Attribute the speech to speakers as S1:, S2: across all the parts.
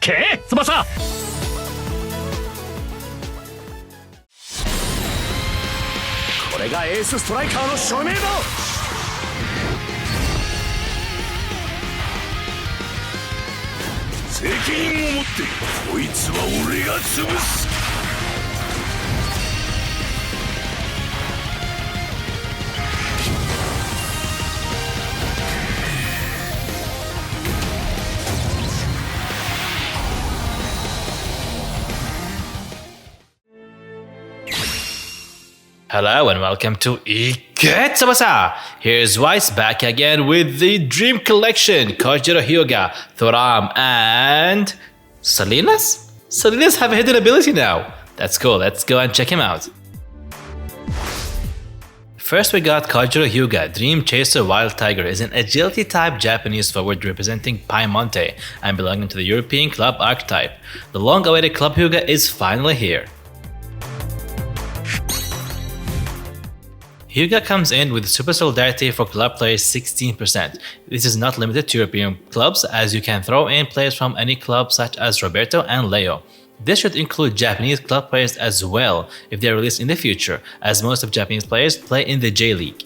S1: け翼。これがエースストライカーの証明だ。責任を持ってこいつは俺が潰す。
S2: Hello and welcome to Tsubasa! Here's Weiss back again with the Dream Collection, KOJIRO Hyuga, Thoram, and Salinas? Salinas have a hidden ability now. That's cool, let's go and check him out. First we got KOJIRO Hyuga. Dream Chaser Wild Tiger is an agility type Japanese forward representing Piemonte and belonging to the European club archetype. The long awaited Club Hyuga is finally here. Hyuga comes in with Super Solidarity for club players 16%. This is not limited to European clubs, as you can throw in players from any club such as Roberto and Leo. This should include Japanese club players as well if they are released in the future, as most of Japanese players play in the J-League.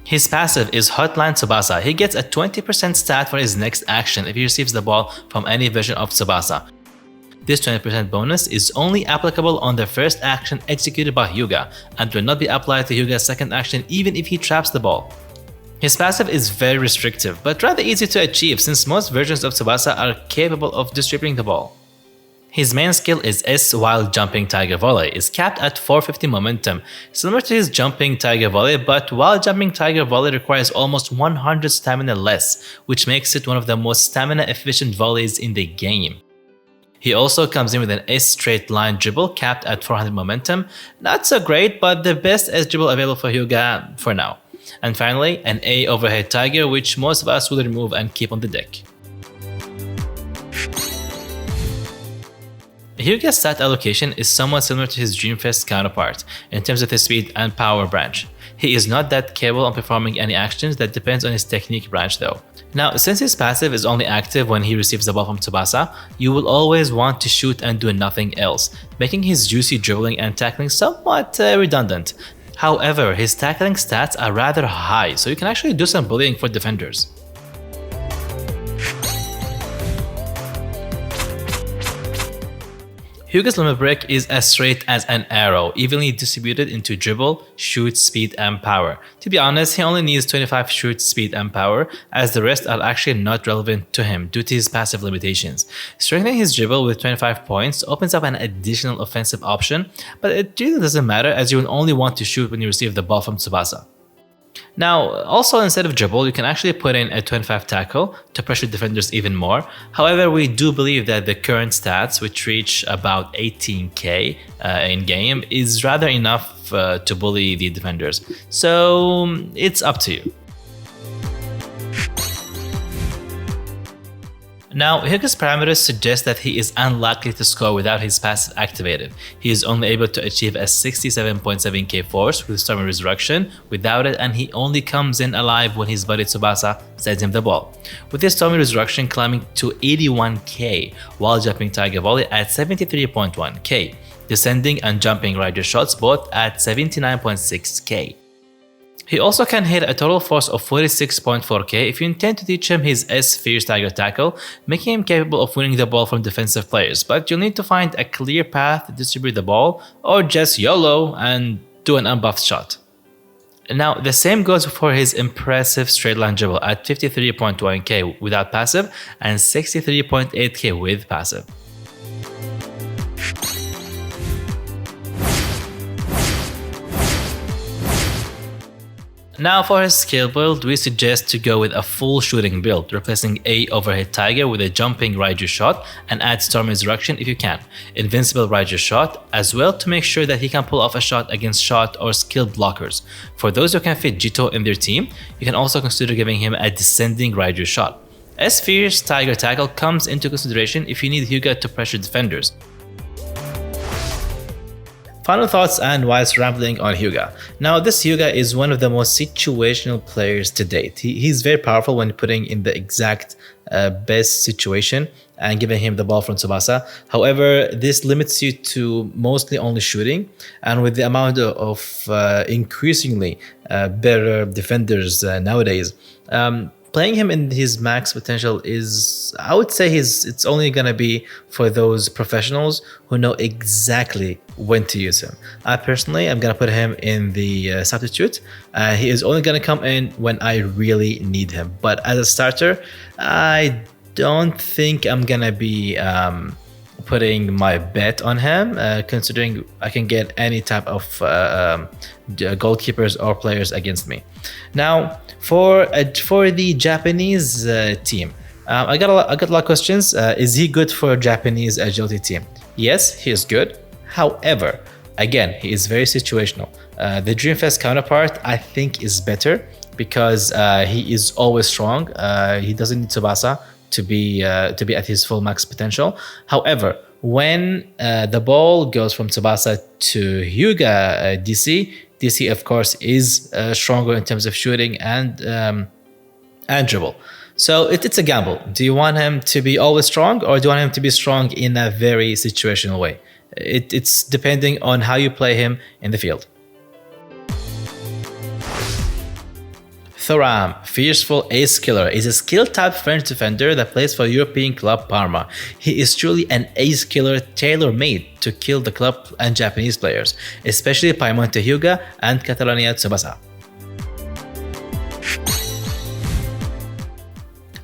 S2: His passive is Hotline Tsubasa. He gets a 20% stat for his next action if he receives the ball from any version of Tsubasa. This 20% bonus is only applicable on the first action executed by Hyuga and will not be applied to Hyuga's second action even if he traps the ball. His passive is very restrictive but rather easy to achieve since most versions of Tsubasa are capable of distributing the ball. His main skill is S Wild Jumping Tiger Volley, is capped at 450 momentum, similar to his Jumping Tiger Volley, but Wild Jumping Tiger Volley requires almost 100 stamina less, which makes it one of the most stamina efficient volleys in the game. He also comes in with an S straight line dribble capped at 400 momentum, not so great but the best S dribble available for Hyuga for now. And finally, an A overhead tiger which most of us will remove and keep on the deck. Hyuga's stat allocation is somewhat similar to his Dreamfest counterpart in terms of his speed and power branch. He is not that capable of performing any actions that depends on his technique branch though. Now, since his passive is only active when he receives the ball from Tsubasa, you will always want to shoot and do nothing else, making his juicy dribbling and tackling somewhat redundant. However, his tackling stats are rather high, so you can actually do some bullying for defenders. Hyuga's limit break is as straight as an arrow, evenly distributed into dribble, shoot, speed, and power. To be honest, he only needs 25 shoot, speed, and power, as the rest are actually not relevant to him due to his passive limitations. Strengthening his dribble with 25 points opens up an additional offensive option, but it really doesn't matter as you will only want to shoot when you receive the ball from Tsubasa. Now, also instead of dribble, you can actually put in a 25 tackle to pressure defenders even more. However, we do believe that the current stats, which reach about 18k in game, is rather enough to bully the defenders. So it's up to you. Now, Hyuga's parameters suggest that he is unlikely to score without his passive activated. He is only able to achieve a 67.7k force with Stormy Resurrection without it, and he only comes in alive when his buddy Tsubasa sends him the ball. With his Stormy Resurrection climbing to 81k, while Jumping Tiger Volley at 73.1k, descending and jumping rider shots both at 79.6k. He also can hit a total force of 46.4k if you intend to teach him his S Fierce Tiger Tackle, making him capable of winning the ball from defensive players, but you'll need to find a clear path to distribute the ball, or just YOLO and do an unbuffed shot. Now, the same goes for his impressive straight line dribble at 53.1k without passive and 63.8k with passive. Now for his skill build, we suggest to go with a full shooting build, replacing A overhead tiger with a jumping Raiju shot and add Storm Resurrection if you can, invincible Raiju shot as well to make sure that he can pull off a shot against shot or skilled blockers. For those who can fit Jito in their team, you can also consider giving him a descending Raiju shot. S Fierce Tiger Tackle comes into consideration if you need Hyuga to pressure defenders. Final thoughts and Weiss rambling on Hyuga. Now, this Hyuga is one of the most situational players to date. He's very powerful when putting in the exact best situation, and giving him the ball from Tsubasa. However, this limits you to mostly only shooting, and with the amount of increasingly better defenders nowadays, playing him in his max potential is, I would say, it's only gonna be for those professionals who know exactly when to use him. I personally am gonna put him in the substitute. He is only gonna come in when I really need him. But as a starter, I don't think I'm gonna be putting my bet on him, considering I can get any type of goalkeepers or players against me. Now, for the Japanese team, I got a lot of questions. Is he good for a Japanese agility team? Yes, he is good. However, again, he is very situational. The Dreamfest counterpart, I think, is better because he is always strong. He doesn't need Tsubasa to be at his full max potential. However, when the ball goes from Tsubasa to Hyuga DC of course is stronger in terms of shooting and dribble. So it's a gamble. Do you want him to be always strong, or do you want him to be strong in a very situational way? It's depending on how you play him in the field. Thoram, Fierceful Ace Killer, is a skill-type French defender that plays for European club Parma. He is truly an ace killer tailor-made to kill the club and Japanese players, especially Piemonte Hyuga and Catalonia Tsubasa.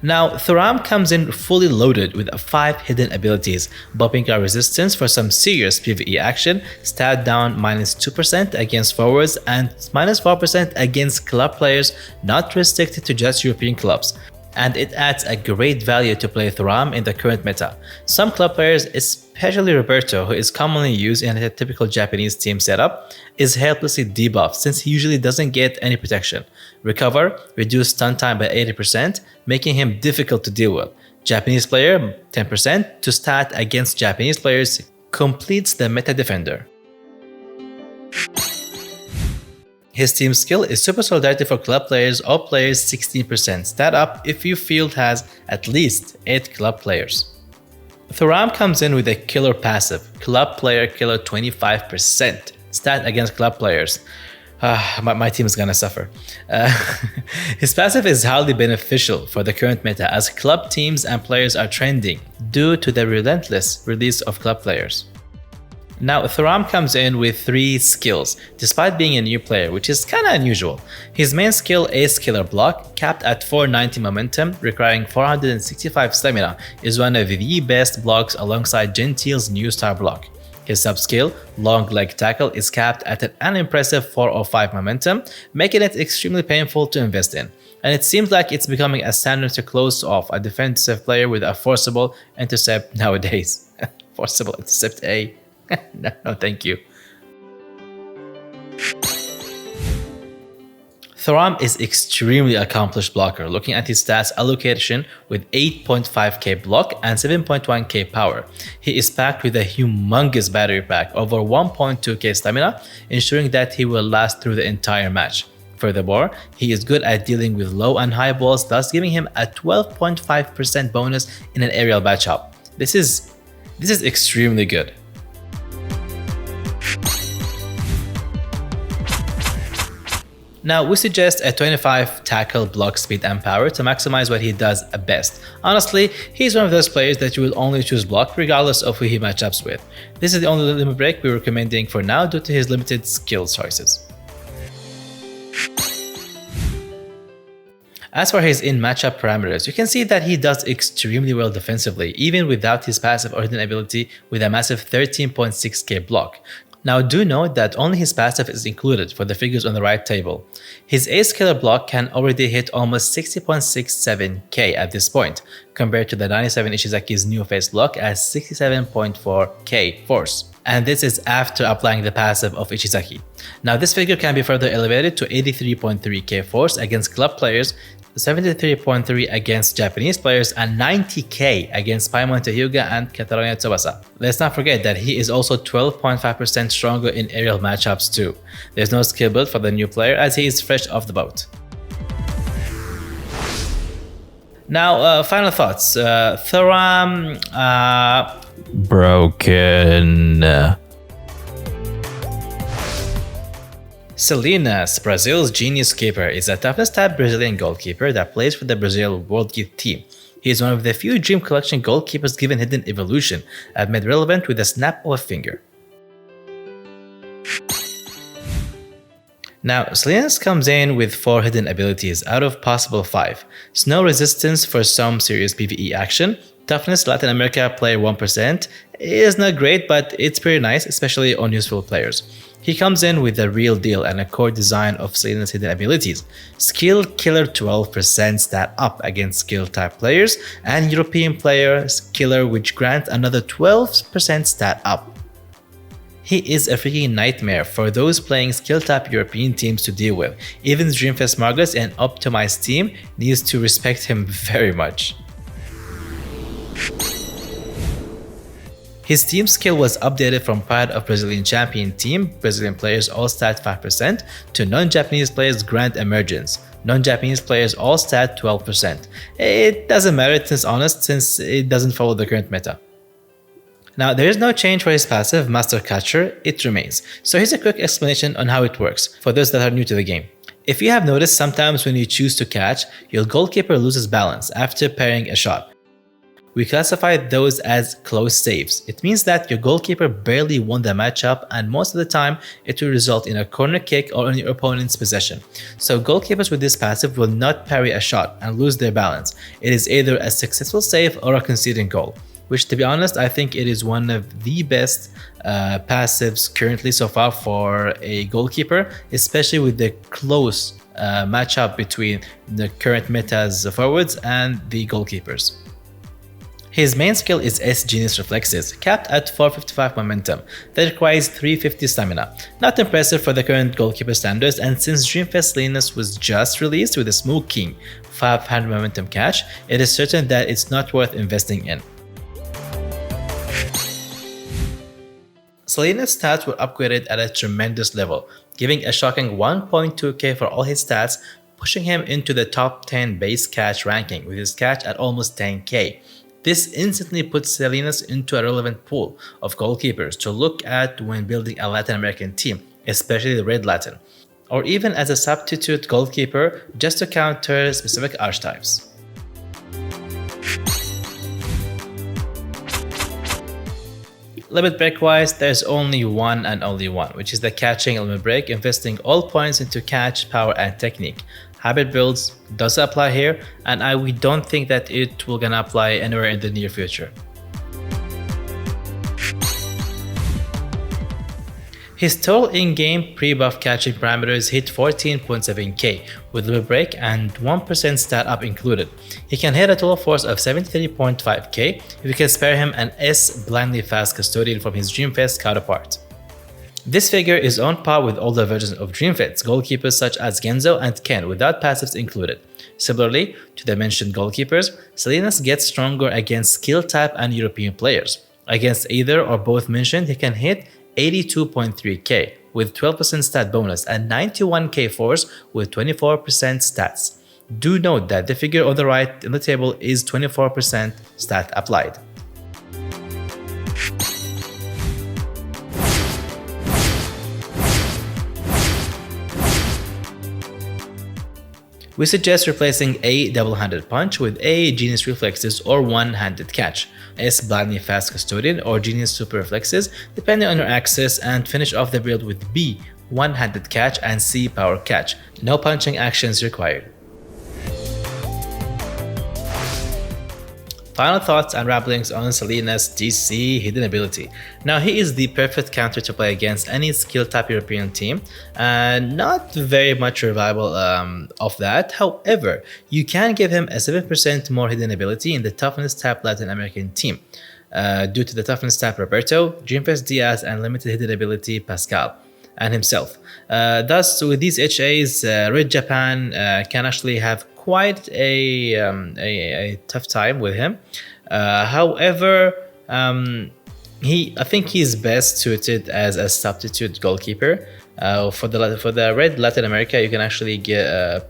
S2: Now, Thoram comes in fully loaded with 5 hidden abilities: bumping our resistance for some serious PvE action, stat down -2% against forwards, and -4% against club players not restricted to just European clubs. And it adds a great value to play Thoram in the current meta. Some club players, especially Roberto, who is commonly used in a typical Japanese team setup, is helplessly debuffed since he usually doesn't get any protection. Recover, reduce stun time by 80%, making him difficult to deal with. Japanese player, 10% to stat against Japanese players, completes the meta defender. His team skill is Super Solidarity for club players or players 16%, stat up if your field has at least 8 club players. Thoram comes in with a killer passive, club player killer 25%, stat against club players. My team is gonna suffer. His passive is highly beneficial for the current meta as club teams and players are trending due to the relentless release of club players. Now, Thoram comes in with 3 skills, despite being a new player, which is kinda unusual. His main skill, Ace Killer Block, capped at 490 momentum, requiring 465 stamina, is one of the best blocks alongside Gentile's new star block. His sub-skill, Long Leg Tackle, is capped at an unimpressive 405 momentum, making it extremely painful to invest in. And it seems like it's becoming a standard to close off a defensive player with a forcible intercept nowadays. Forcible intercept A. No, thank you. Thoram is extremely accomplished blocker, looking at his stats allocation with 8.5k block and 7.1k power. He is packed with a humongous battery pack, over 1.2k stamina, ensuring that he will last through the entire match. Furthermore, he is good at dealing with low and high balls, thus giving him a 12.5% bonus in an aerial matchup. This is extremely good. Now, we suggest a 25 tackle, block speed and power to maximize what he does best. Honestly, he's one of those players that you will only choose block regardless of who he matchups with. This is the only limit break we're recommending for now due to his limited skill choices. As for his in-matchup parameters, you can see that he does extremely well defensively, even without his passive or hidden ability with a massive 13.6k block. Now do note that only his passive is included for the figures on the right table. His Ace Killer block can already hit almost 60.67k at this point, compared to the 97 Ishizaki's new face block at 67.4k force. And this is after applying the passive of Ishizaki. Now this figure can be further elevated to 83.3k force against club players, 73.3 against Japanese players, and 90k against Piemonte Hyuga and Catalonia Tsubasa. Let's not forget that he is also 12.5% stronger in aerial matchups too. There's no skill build for the new player as he is fresh off the boat. Now, final thoughts. Thoram,
S3: Broken.
S2: Salinas, Brazil's genius keeper, is a toughness type Brazilian goalkeeper that plays for the Brazil World Youth team. He is one of the few Dream Collection goalkeepers given hidden evolution and made relevant with a snap of a finger. Now, Salinas comes in with 4 hidden abilities out of possible 5. Snow resistance for some serious PvE action. Toughness Latin America player 1%. Is not great, but it's pretty nice, especially on useful players. He comes in with the real deal and a core design of Salinas' hidden abilities. Skill Killer 12% stat up against skill type players, and European player Killer, which grants another 12% stat up. He is a freaking nightmare for those playing skill type European teams to deal with. Even Dreamfest Margus and optimized team needs to respect him very much. His team skill was updated from part of Brazilian champion team, Brazilian players all stat 5%, to non-Japanese players grant emergence, non-Japanese players all stat 12%. It doesn't matter, it's honest, since it doesn't follow the current meta. Now, there is no change for his passive, Master Catcher, it remains. So here's a quick explanation on how it works, for those that are new to the game. If you have noticed, sometimes when you choose to catch, your goalkeeper loses balance after parrying a shot. We classify those as close saves. It means that your goalkeeper barely won the matchup, and most of the time it will result in a corner kick or on your opponent's possession. So goalkeepers with this passive will not parry a shot and lose their balance. It is either a successful save or a conceding goal, which, to be honest, I think it is one of the best passives currently so far for a goalkeeper, especially with the close matchup between the current meta's forwards and the goalkeepers. His main skill is S Genius Reflexes, capped at 455 momentum, that requires 350 stamina. Not impressive for the current goalkeeper standards, and since Dreamfest Salinas was just released with a Smoke King 500 momentum catch, it is certain that it's not worth investing in. Salinas' stats were upgraded at a tremendous level, giving a shocking 1.2k for all his stats, pushing him into the top 10 base catch ranking with his catch at almost 10k. This instantly puts Salinas into a relevant pool of goalkeepers to look at when building a Latin American team, especially the Red Latin, or even as a substitute goalkeeper just to counter specific archetypes. Limit break wise, there's only one and only one, which is the catching limit break, investing all points into catch, power, and technique. Hybrid builds does apply here, and we don't think that it will gonna apply anywhere in the near future. His total in-game pre-buff catching parameters hit 14.7k with limit break and 1% stat up included. He can hit a total force of 73.5k if you can spare him an S blindly fast custodian from his Dreamfest counterpart. This figure is on par with older versions of Dreamfest goalkeepers such as Genzo and Ken without passives included. Similarly to the mentioned goalkeepers, Salinas gets stronger against skill type and European players. Against either or both mentioned, he can hit 82.3k with 12% stat bonus and 91k force with 24% stats. Do note that the figure on the right in the table is 24% stat applied. We suggest replacing A double-handed punch with A Genius Reflexes or one-handed catch, S blindly fast custodian or Genius Super Reflexes depending on your access, and finish off the build with B one-handed catch and C power catch. No punching actions required. Final thoughts and ramblings on Salinas' DC hidden ability. Now, he is the perfect counter to play against any skill type European team, and not very much reliable of that. However, you can give him a 7% more hidden ability in the toughness type Latin American team, due to the toughness type Roberto, Dreamfest Diaz, and limited hidden ability Pascal and himself. Thus, with these HAs, Red Japan can actually have quite a tough time with him. However, I think he's best suited as a substitute goalkeeper. For the Red Latin America, you can actually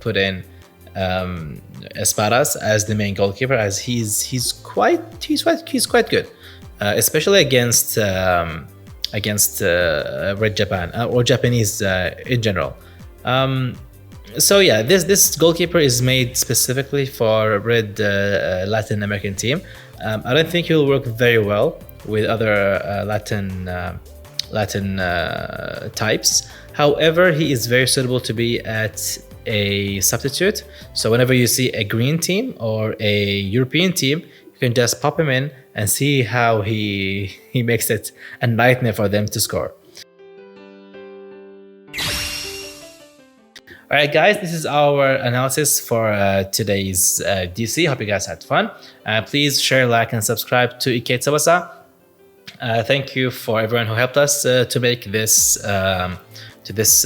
S2: put in Espadas as the main goalkeeper, as he's quite good, especially against Red Japan or Japanese in general. So yeah, this goalkeeper is made specifically for Red Latin American team. I don't think he'll work very well with other Latin types. However, he is very suitable to be at a substitute. So whenever you see a green team or a European team, you can just pop him in and see how he makes it a nightmare for them to score. Alright guys, this is our analysis for today's DC. Hope you guys had fun. Please share, like, and subscribe to Tsubasa. Thank you for everyone who helped us to make this this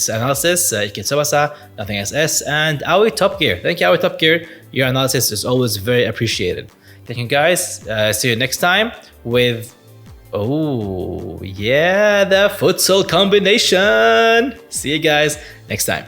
S2: analysis. Tsubasa, Nothing SS, and AoiTopGear. Thank you, AoiTopGear. Your analysis is always very appreciated. Thank you guys. See you next time with, oh yeah, the futsal combination. See you guys next time.